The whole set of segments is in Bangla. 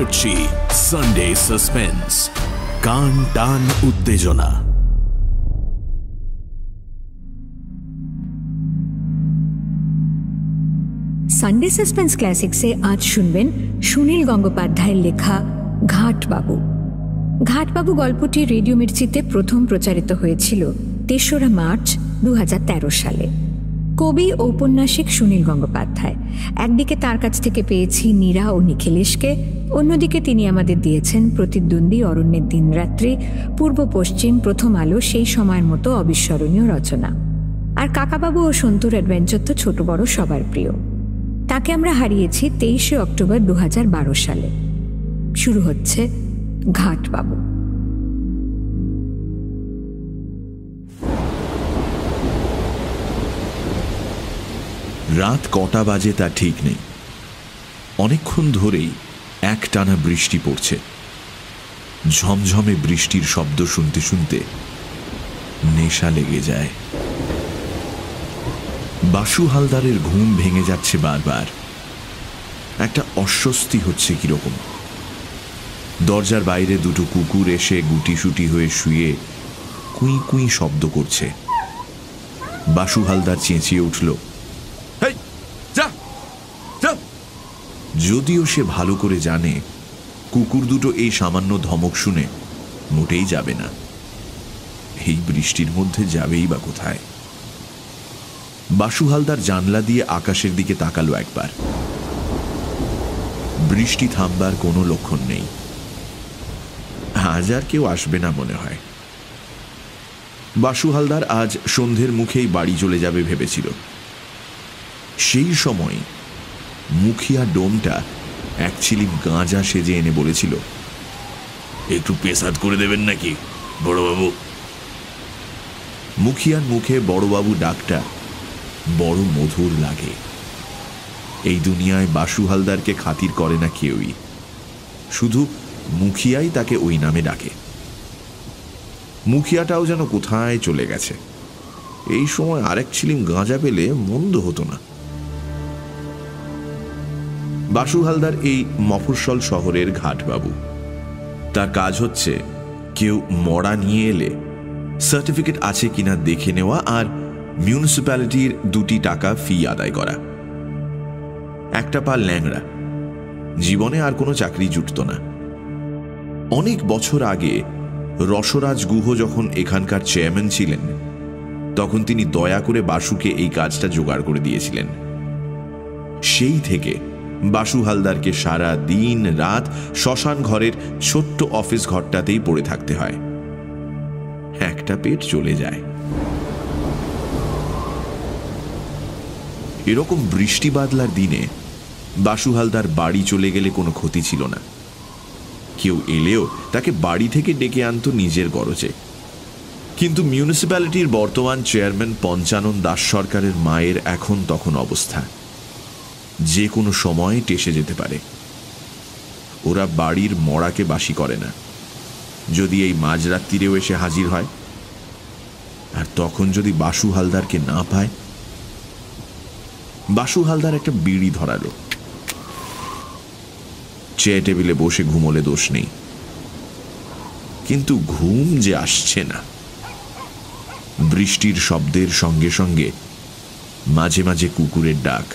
করছি সানডে সাসপেন্স, কান টান উত্তেজনা। সানডে সাসপেন্স ক্লাসিক্সে আজ শুনবেন সুনীল গঙ্গোপাধ্যায়ের লেখা ঘাটবাবু। ঘাটবাবু গল্পটি রেডিও মির্চিতে প্রথম প্রচারিত হয়েছিল ৩রা মার্চ ২০১৩ সালে। কবি ঔপন্যাসিক সুনীল গঙ্গোপাধ্যায়। একদিকে তার কাছ থেকে পেয়েছি নীরা ও নিখিলেশকে, অন্যদিকে তিনি আমাদের দিয়েছেন প্রতিদ্বন্দ্বী, অরণ্যের দিনরাত্রি, পূর্ব পশ্চিম, প্রথম আলো, সেই সময়ের মতো অবিস্মরণীয় রচনা। আর কাকাবাবু ও সন্তুর অ্যাডভেঞ্চার তো ছোট বড় সবার প্রিয়। তাকে আমরা হারিয়েছি ২৩শে অক্টোবর ২০১২ সালে। শুরু হচ্ছে ঘাটবাবু। রাত কটা বাজে তা ঠিক নেই। অনেকক্ষণ ধরেই একটানা বৃষ্টি পড়ছে। ঝমঝমে বৃষ্টির শব্দ শুনতে শুনতে নেশা লেগে যায়। বাসু হালদারের ঘুম ভেঙে যাচ্ছে বারবার। একটা অস্বস্তি হচ্ছে কিরকম। দরজার বাইরে দুটো কুকুর এসে গুটিসুটি হয়ে শুয়ে কুই কুই শব্দ করছে। বাসু হালদার চেঁচিয়ে উঠল, যদিও সে ভালো করে জানে কুকুর দুটো এই সামান্য ধমক শুনে মোটেই যাবে না। এই বৃষ্টির মধ্যে যাবেই বা কোথায়? বাসু হালদার জানলা দিয়ে আকাশের দিকে তাকালো একবার। বৃষ্টি থামবার কোনো লক্ষণ নেই। আজ আর কেউ আসবে না মনে হয়। বাসু হালদার আজ সন্ধ্যের মুখেই বাড়ি চলে যাবে ভেবেছিল। সেই সময় মুখিয়া ডোমটা এক চিলিম গাঁজা সেজে এনে বলেছিল, একটু পেশাদ করে দেবেন নাকি বড়বাবু? মুখিয়ার মুখে বড়বাবু ডাকটা বড় মধুর লাগে। এই দুনিয়ায় বাসু হালদারকে খাতির করে না কেউই, শুধু মুখিয়াই তাকে ওই নামে ডাকে। মুখিয়াটাও যেন কোথায় চলে গেছে। এই সময় আরেক চিলিম গাঁজা পেলে মন্দ হতো না। বাসু হালদার এই মফস্বল শহরের ঘাটবাবু। তার কাজ হচ্ছে কেউ মরা নিয়ে এলে সার্টিফিকেট আছে কিনা দেখে নেওয়া আর মিউনিসিপ্যালিটির ২টি টাকা ফি আদায় করা। একটা পা ল্যাংড়া, জীবনে আর কোনো চাকরি জুটত না। অনেক বছর আগে রসরাজ গুহ যখন এখানকার চেয়ারম্যান ছিলেন, তখন তিনি দয়া করে বাসুকে এই কাজটা জোগাড় করে দিয়েছিলেন। সেই থেকে বাসু হালদারকে সারা দিন রাত শ্মশান ঘরের ছোট্ট অফিস ঘরটাতেই পড়ে থাকতে হয়। একটা পেট চলে যায়। এরকম বৃষ্টি বাদলার দিনে বাসু হালদার বাড়ি চলে গেলে কোনো ক্ষতি ছিল না। কেউ এলেও তাকে বাড়ি থেকে ডেকে আনত নিজের গরজে। কিন্তু মিউনিসিপ্যালিটির বর্তমান চেয়ারম্যান পঞ্চানন দাস সরকারের মায়ের এখন তখন অবস্থা, যে কোনো সময় টেসে যেতে পারে। ওরা বাড়ির মরাকে বাসি করে না, যদি এই মাঝরাত্রিরেও এসে হাজির হয়। আর তখন যদি বাসু হালদারকে না পায়। বাসু হালদার একটা বিড়ি ধরালো। চেয়ার টেবিলে বসে ঘুমোলে দোষ নেই, কিন্তু ঘুম যে আসছে না। বৃষ্টির শব্দের সঙ্গে সঙ্গে মাঝে মাঝে কুকুরের ডাক।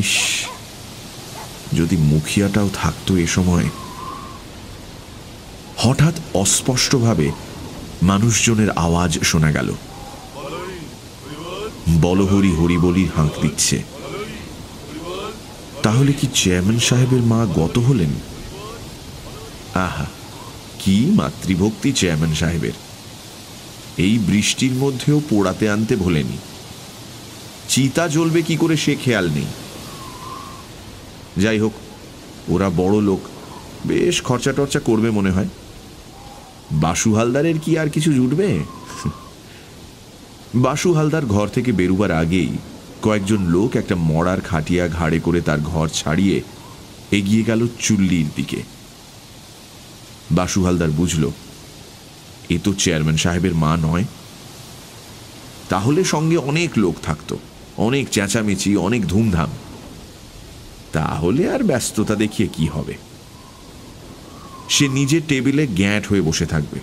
ইস, যদি মুখিয়াটাও থাকতো এ সময়। হঠাৎ অস্পষ্টভাবে মানুষজনের আওয়াজ শোনা গেল। বলহরি হরিবলির হাঁক দিচ্ছে। তাহলে কি চেয়ারম্যান সাহেবের মা গত হলেন? আহা, কি মাতৃভক্তি চেয়ারম্যান সাহেবের! এই বৃষ্টির মধ্যেও পোড়াতে আনতে ভোলেনি। চিতা জ্বলবে কি করে সে খেয়াল নেই। যাই হোক, ওরা বড় লোক, বেশ খরচা টরচা করবে মনে হয়। বাসু হালদারের কি আর কিছু জুটবে? বাসু হালদার ঘর থেকে বেরুবার আগেই কয়েকজন লোক একটা মরার খাটিয়া ঘাড়ে করে তার ঘর ছাড়িয়ে এগিয়ে গেল চুল্লির দিকে। বাসু হালদার বুঝল, এ তো চেয়ারম্যান সাহেবের মা নয়। তাহলে সঙ্গে অনেক লোক থাকতো, অনেক চেঁচামেচি, অনেক ধুমধাম। তাহলে আর ব্যস্ততা দেখিয়ে কি হবে? সে নিজের টেবিলে গ্যাঁট হয়ে বসে থাকবে।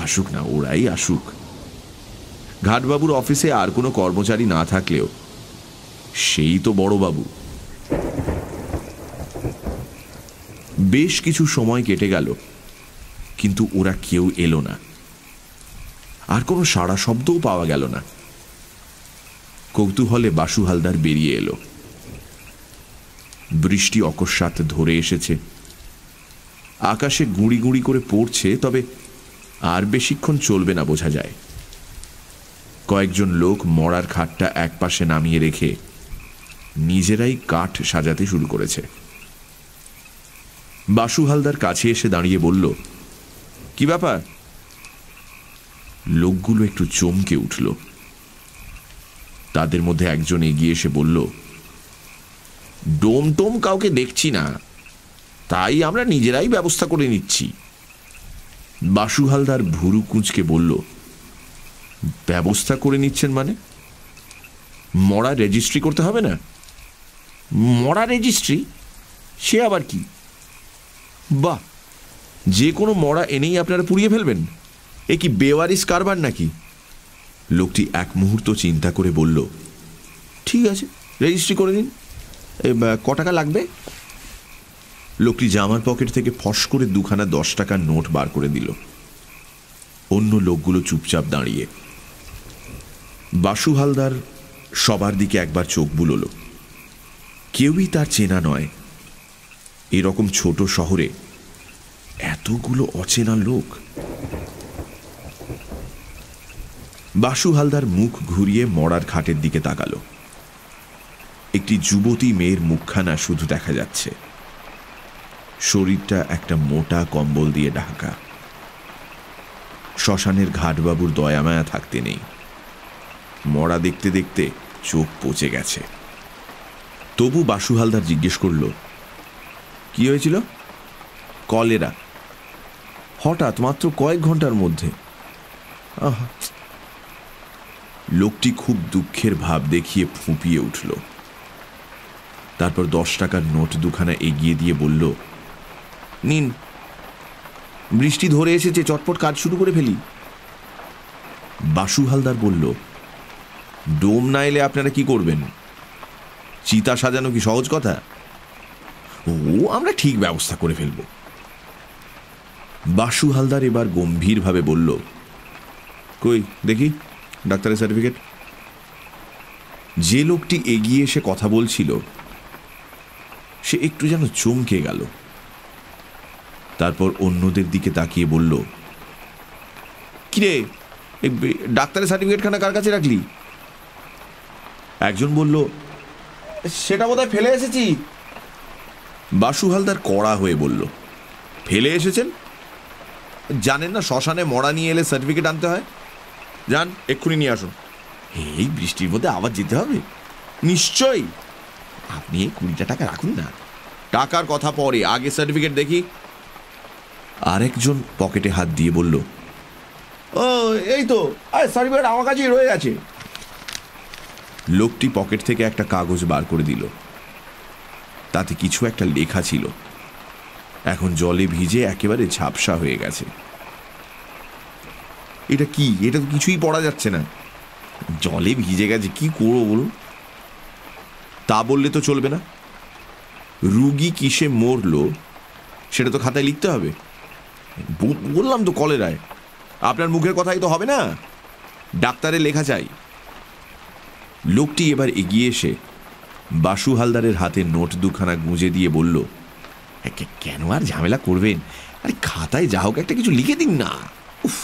আসুক না, ওরাই আসুক। ঘাটবাবুর অফিসে আর কোনো কর্মচারী না থাকলেও সেই তো বড়বাবু। বেশ কিছু সময় কেটে গেল, কিন্তু ওরা কেউ এলো না। আর কোনো সাড়া শব্দও পাওয়া গেল না। কৌতূহলে বাসু হালদার বেরিয়ে এলো। বৃষ্টি অকস্মাৎ ধরে এসেছে। আকাশে গুঁড়ি গুঁড়ি করে পড়ছে, তবে আর বেশিক্ষণ চলবে না বোঝা যায়। কয়েকজন লোক মরার খাটটা একপাশে নামিয়ে রেখে নিজেরাই কাঠ সাজাতে শুরু করেছে। বাসু হালদার কাছে এসে দাঁড়িয়ে বলল, কি ব্যাপার? লোকগুলো একটু চমকে উঠল। তাদের মধ্যে একজন এগিয়ে এসে বলল, ডোম টোম কাউকে দেখছি না, তাই আমরা নিজেরাই ব্যবস্থা করে নিচ্ছি। বাসু হালদার ভুরু কুঁচকে বলল, ব্যবস্থা করে নিচ্ছেন মানে? মরা রেজিস্ট্রি করতে হবে না? মরা রেজিস্ট্রি? সে আবার কি? বাহ, যে কোনো মরা এনেই আপনারা পুড়িয়ে ফেলবেন? এ কি বেওয়ারিশ কারবার নাকি? লোকটি এক মুহূর্ত চিন্তা করে বলল, ঠিক আছে, রেজিস্ট্রি করে দিন। ক টাকা লাগবে? লোকটি জামার পকেট থেকে ফস করে 2খানা 10 টাকার নোট বার করে দিল। অন্য লোকগুলো চুপচাপ দাঁড়িয়ে। বাসু হালদার সবার দিকে একবার চোখ বুলোল। কেউই তার চেনা নয়। এরকম ছোট শহরে এতগুলো অচেনা লোক। বাসু হালদার মুখ ঘুরিয়ে মরার খাটের দিকে তাকালো। একটি যুবতী মেয়ের মুখখানা শুধু দেখা যাচ্ছে। শরীরটা একটা মোটা কম্বল দিয়ে ঢাকা। শ্মশানের ঘাটবাবুর দয়ামায়া থাকতে নেই। মরা দেখতে দেখতে চোখ পচে গেছে। তবু বাসু হালদার জিজ্ঞেস করল, কি হয়েছিল? কলেরা। হঠাৎ, মাত্র কয়েক ঘন্টার মধ্যে? আহা। লোকটি খুব দুঃখের ভাব দেখিয়ে ফুঁপিয়ে উঠল। তারপর 10 টাকার নোট 2খানা এগিয়ে দিয়ে বলল, নিন, বৃষ্টি ধরে এসেছে, চটপট কাজ শুরু করে ফেলি। বাসু হালদার বলল, ডোম না এলে আপনারা কি করবেন? চিতা সাজানো কি সহজ কথা? ও, আমরা ঠিক ব্যবস্থা করে ফেলব। বাসু হালদার এবার গম্ভীরভাবে বলল, কই দেখি ডাক্তারের সার্টিফিকেট। যে লোকটি এগিয়ে এসে কথা বলছিল সে একটু যেন চমকে গেল। তারপর অন্যদের দিকে তাকিয়ে বলল, কিরে, ডাক্তারের সার্টিফিকেটখানা কার কাছে রাখলি? একজন বলল, সেটা বোধহয় ফেলে এসেছি। বাসু হালদার কড়া হয়ে বলল, ফেলে এসেছেন? জানেন না শ্মশানে মরা নিয়ে এলে সার্টিফিকেট আনতে হয়? যান, এক্ষুনি নিয়ে আসুন। এই বৃষ্টির মধ্যে আবার যেতে হবে? নিশ্চয়ই। আপনি এই 20 টাকা রাখুন না। টাকার কথা পরে, আগে সার্টিফিকেট দেখি। আরেকজন পকেটে হাত দিয়ে বলল, ও এই তো, সার্টিফিকেট আমার কাছেই রয়ে গেছে। লোকটি পকেট থেকে একটা কাগজ বার করে দিল। তাতে কিছু একটা লেখা ছিল। এখন জলে ভিজে একেবারে ঝাপসা হয়ে গেছে। এটা কি? এটা তো কিছুই পড়া যাচ্ছে না। জলে ভিজে গেছে, কি করবো বলুন? তা বললে তো চলবে না। রুগী কিসে মরলো সেটা তো খাতায় লিখতে হবে। বললাম তো কলেরায়। আপনার মুখের কথাই তো হবে না, ডাক্তারের লেখা চাই। লোকটি এবার এগিয়ে এসে বাসু হালদারের হাতে নোট 2খানা গুঁজে দিয়ে বলল, কেন আর ঝামেলা করবেন? আরে খাতায় যা হোক একটা কিছু লিখে দিন না। উফ।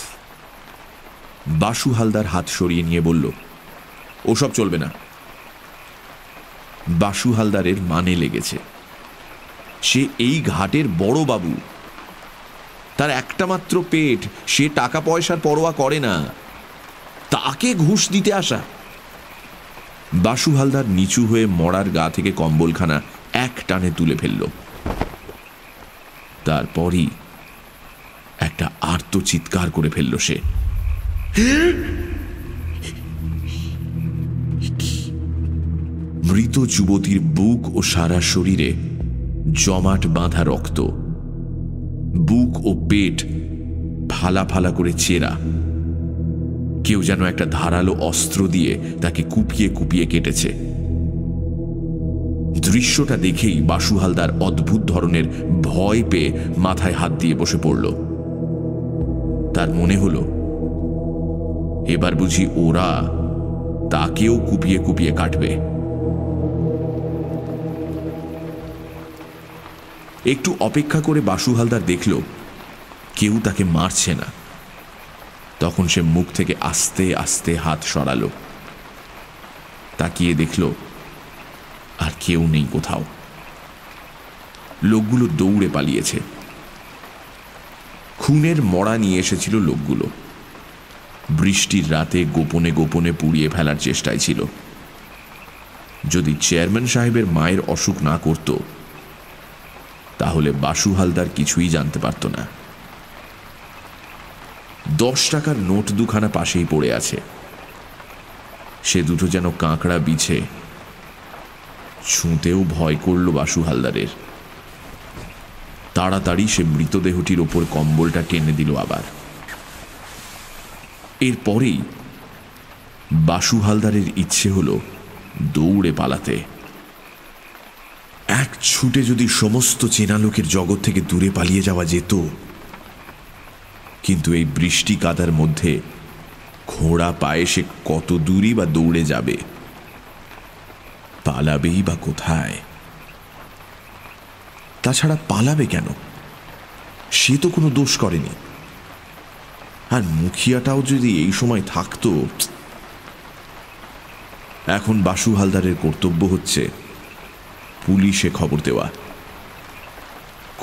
বাসু হালদার হাত সরিয়ে নিয়ে বলল, ওসব চলবে না। বাসু হালদারের মানে লেগেছে। সে এই ঘাটের বড় বাবু। তার একটা মাত্র পেট, সে টাকা পয়সার পরোয়া করে না। তাকে ঘুষ দিতে আসা। বাসু হালদার নিচু হয়ে মরার গা থেকে কম্বলখানা এক টানে তুলে ফেলল। তারপরই একটা আর্ত চিৎকার করে ফেলল সে। মৃত যুবতীর বুক ও সারা শরীরে জমাট বাঁধা রক্ত, বুক ও পেট ফালা ফালা করে চেরা। কেউ যেন একটা ধারালো অস্ত্র দিয়ে তাকে কুপিয়ে কুপিয়ে কেটেছে। দৃশ্যটা দেখেই বাসু হালদার অদ্ভুত ধরনের ভয় পেয়ে মাথায় হাত দিয়ে বসে পড়ল। তার মনে হলো এবার বুঝি ওরা তাকেও কুপিয়ে কুপিয়ে কাটবে। একটু অপেক্ষা করে বাসু হালদার দেখল কেউ তাকে মারছে না। তখন সে মুখ থেকে আস্তে আস্তে হাত সরালো। তাকিয়ে দেখল আর কেউ নেই কোথাও। লোকগুলো দৌড়ে পালিয়েছে। খুনের মড়া নিয়ে এসেছিল লোকগুলো। বৃষ্টির রাতে গোপনে গোপনে পুড়িয়ে ফেলার চেষ্টায় ছিল। যদি চেয়ারম্যান সাহেবের মায়ের অসুখ না করত তাহলে বাসু হালদার কিছুই জানতে পারত না। 10 টাকার নোট দুখানা পাশেই পড়ে আছে। সে দুটো যেন কাঁকড়া বিছে। ছুঁতেও ভয় করল বাসু হালদারের। তাড়াতাড়ি সে মৃতদেহটির ওপর কম্বলটা টেনে দিল আবার। এরপরেই বাসু হালদারের ইচ্ছে হলো দৌড়ে পালাতে। এক ছুটে যদি সমস্ত চেনা লোকের জগৎ থেকে দূরে পালিয়ে যাওয়া যেত, কিন্তু এই বৃষ্টি কাদার মধ্যে ঘোড়া পায়ে সে কত দূরই বা দৌড়ে যাবে? পালাবেই বা কোথায়? তাছাড়া পালাবে কেন? সে তো কোনো দোষ করেনি। আর মুখিয়াটাও যদি এই সময় থাকতো। এখন বাসু হালদারের কর্তব্য হচ্ছে পুলিশে খবর দেওয়া।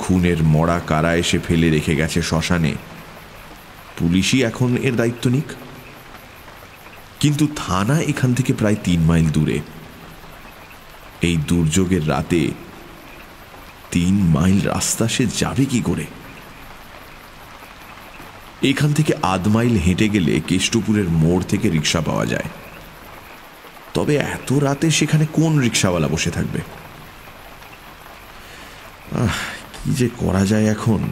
খুনের মড়া কারা এসে ফেলে রেখে গেছে শ্মশানে, পুলিশই এখন এর দায়িত্ব নিক। কিন্তু থানা এখান থেকে প্রায় 3 মাইল দূরে। এই দুর্যোগের রাতে 3 মাইল রাস্তা সে যাবে কি করে? এখান থেকে 1/2 মাইল হেঁটে গেলে কেষ্টপুরের মোড় থেকে রিক্সা পাওয়া যায়। তবে এত রাতে সেখানে কোন রিক্সাওয়ালা বসে থাকবে? কি যে করা যায় এখন?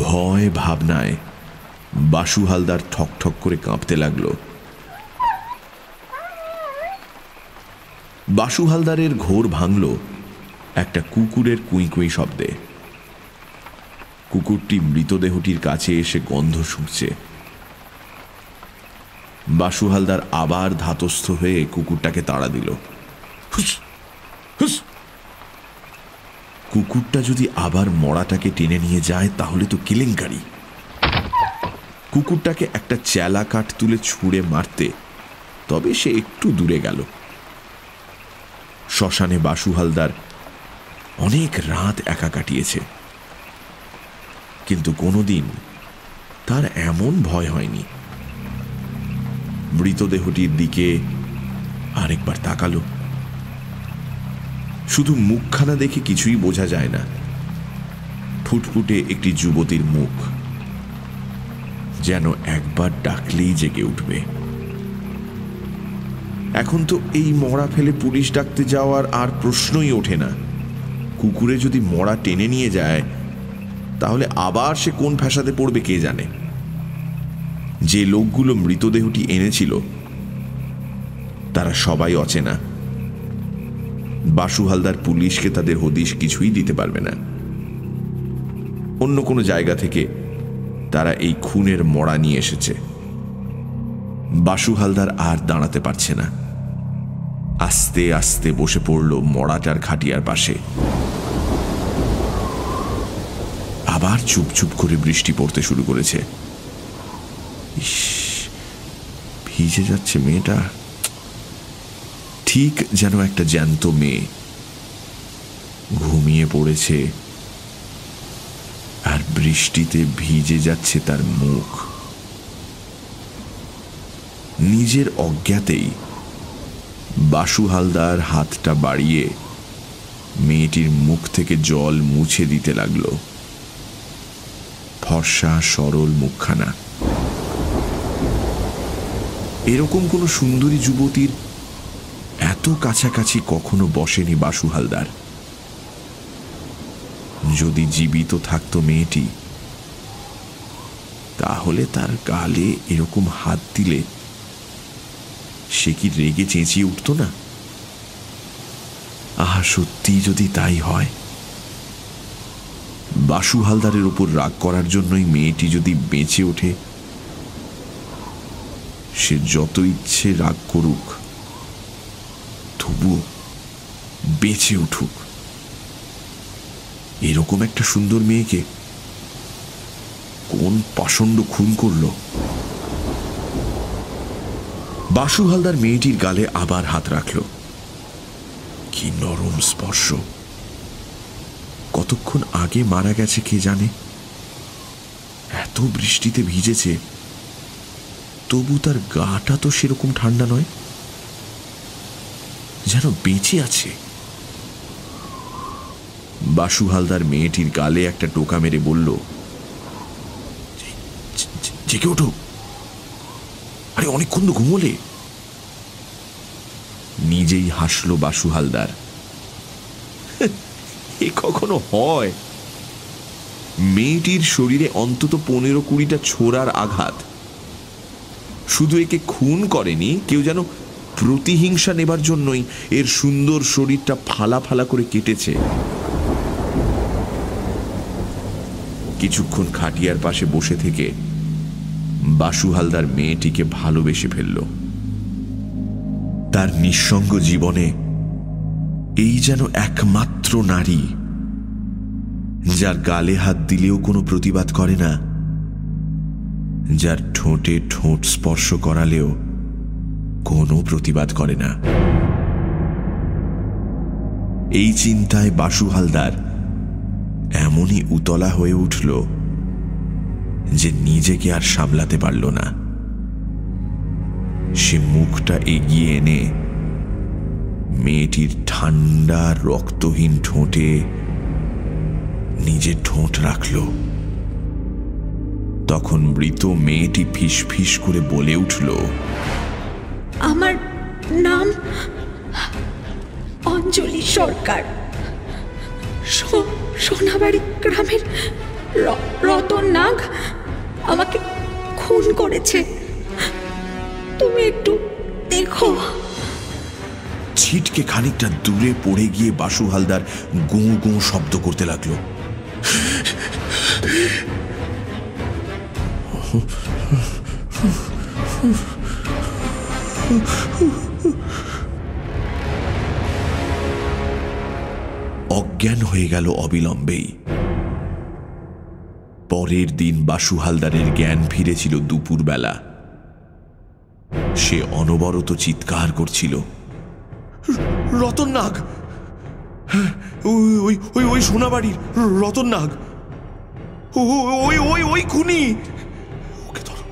ভয় ভাবনায় বাসু হালদার ঠক ঠক করে কাঁপতে লাগলো। বাসু হালদারের ঘোর ভাঙল একটা কুকুরের কুই কুই শব্দে। কুকুরটি মৃতদেহটির কাছে এসে গন্ধ শুঁকছে। বাসু হালদার আবার ধাতস্থ হয়ে কুকুরটাকে তাড়া দিল। কুকুরটা যদি আবার মড়াটাকে টেনে নিয়ে যায় তাহলে তো কেলেঙ্কারি। কুকুরটাকে একটা চেলা কাঠ তুলে ছুঁড়ে মারতে তবে সে একটু দূরে গেল। শ্মশানে বাসু হালদার অনেক রাত একা কাটিয়েছে, কিন্তু কোনোদিন তার এমন ভয় হয়নি। মৃতদেহটির দিকে আরেকবার তাকালো। শুধু মুখখানা দেখে কিছুই বোঝা যায় না। ফুটফুটে একটি যুবতীর মুখ, যেন একবার ডাকলেই জেগে উঠবে। এখন তো এই মড়া ফেলে পুলিশ ডাকতে যাওয়ার আর প্রশ্নই ওঠে না। কুকুরে যদি মড়া টেনে নিয়ে যায় তাহলে আবার সে কোন ফ্যাসাদে পড়বে কে জানে। যে লোকগুলো মৃতদেহটি এনেছিল তারা সবাই অচেনা। বাসু হালদার পুলিশকে তাদের হদিশ কিছুই দিতে পারবে না। অন্য কোনো জায়গা থেকে তারা এই খুনের মড়া নিয়ে এসেছে। বাসু হালদার আর দাঁড়াতে পারছে না। আস্তে আস্তে বসে পড়ল মড়াটার খাটিয়ার পাশে। আবার চুপ চুপ করে বৃষ্টি পড়তে শুরু করেছে। ইস, ভিজে যাচ্ছে মেয়েটা, ঠিক যেন একটা জ্যান্ত মেয়ে। ঘুমিয়ে পড়েছে আর বৃষ্টিতে ভিজে যাচ্ছে তার মুখ। নিজের অজ্ঞাতেই বাসু হালদার হাতটা বাড়িয়ে মেয়েটির মুখ থেকে জল মুছে দিতে লাগলো। ফর্সা সরল মুখখানা। এরকম কোন সুন্দরী যুবতীর এত এত কাছাকাছি কখনো বসেনি বাসু হালদার। যদি জীবিত থাকতো মেয়েটি, তাহলে তার গালে এরকম হাত দিলে সে কি রেগে চেঁচিয়ে উঠত না? আহা, সত্যি যদি তাই হয়, বাসু হালদারের উপর রাগ করার জন্যই মেয়েটি যদি বেঁচে ওঠে, সে যত ইচ্ছে রাগ করুক, তবুও বেঁচে উঠুক। এরকম একটা সুন্দর মেয়েকে কোন পাষণ্ড খুন করল? বাসু হালদার মেয়েটির গালে আবার হাত রাখল। কি নরম স্পর্শ! কতক্ষণ আগে মারা গেছে কে জানে। এত বৃষ্টিতে ভিজেছে, তবু তার গাটা তো সেরকম ঠান্ডা নয়, যেন বেঁচে আছে। বাসু হালদার মেয়েটির গালে একটা টোকা মেরে বলল, জেগে ওঠো, আরে অনেকক্ষণ তো ঘুমোলে। নিজেই হাসল বাসু হালদার। এ কখনো হয়? মেয়েটির শরীরে অন্তত 15-20টা ছোড়ার আঘাত। শুধু একে খুন করেনি কেউ, যেন প্রতিহিংসা নেবার জন্যই এর সুন্দর শরীরটা ফালা ফালা করে কেটেছে। কিছুক্ষণ খাটিয়ার পাশে বসে থেকে বাসু হালদার মেয়েটিকে ভালোবেসে ফেলল। তার নিঃসঙ্গ জীবনে এই যেন একমাত্র নারী, যার গালে হাত দিলেও কোনো প্রতিবাদ করে না, যার ঠোঁটে ঠোঁট স্পর্শ করালেও কোনো প্রতিবাদ করে না। এই চিন্তায় বাসু হালদার এমনই উতলা হয়ে উঠল যে নিজেকে আর সামলাতে পারল না। সে মুখটা এগিয়ে এনে মেয়েটির ঠান্ডা রক্তহীন ঠোঁটে নিজের ঠোঁট রাখল। তখন মৃত মেয়েটি ফিস ফিস করে বলে উঠল, আমার নাম অঞ্জলি সরকার, সোনাবাড়ি গ্রামের রতন নাগ আমাকে খুন করেছে, তুমি একটু দেখো। ছিটকে খানিকটা দূরে পড়ে গিয়ে বাসু হালদার গোঁ গোঁ শব্দ করতে লাগলো। অজ্ঞান হয়ে গেল অবিলম্বেই। পরের দিন বাসু হালদারের জ্ঞান ফিরেছিল দুপুরবেলা। সে অনবরত চিৎকার করছিল, রতন নাগ, ওই সোনাবাড়ির রতন নাগ, ওই খুনি, ওকে ধরো,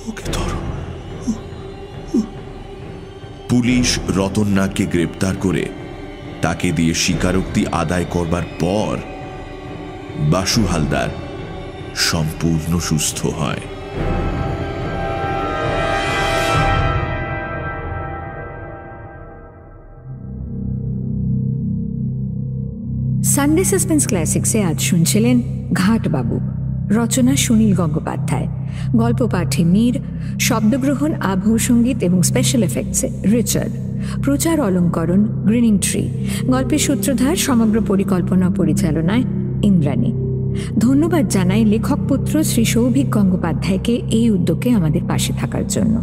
ওকে ধরো। পুলিশ রতন নাগকে গ্রেপ্তার করে তাকে দিয়ে স্বীকারোক্তি আদায় করবার পর বাসু হালদার সম্পূর্ণ সুস্থ হয়। সানডে সাসপেন্স ক্লাসিক্সে আজ শুনছিলেন ঘাটবাবু, রচনা সুনীল গঙ্গোপাধ্যায়, গল্প পাঠে মীর, শব্দগ্রহণ, আবহ সঙ্গীত এবং স্পেশাল এফেক্টসে রিচার্ড, প্রচার অলঙ্করণ গ্রিনিং ট্রি, গল্পের সূত্রধার, সমগ্র পরিকল্পনা পরিচালনায় ইন্দ্রাণী। ধন্যবাদ জানাই লেখক পুত্র শ্রী সৌভিক গঙ্গোপাধ্যায়কে এই উদ্যোগে আমাদের পাশে থাকার জন্য।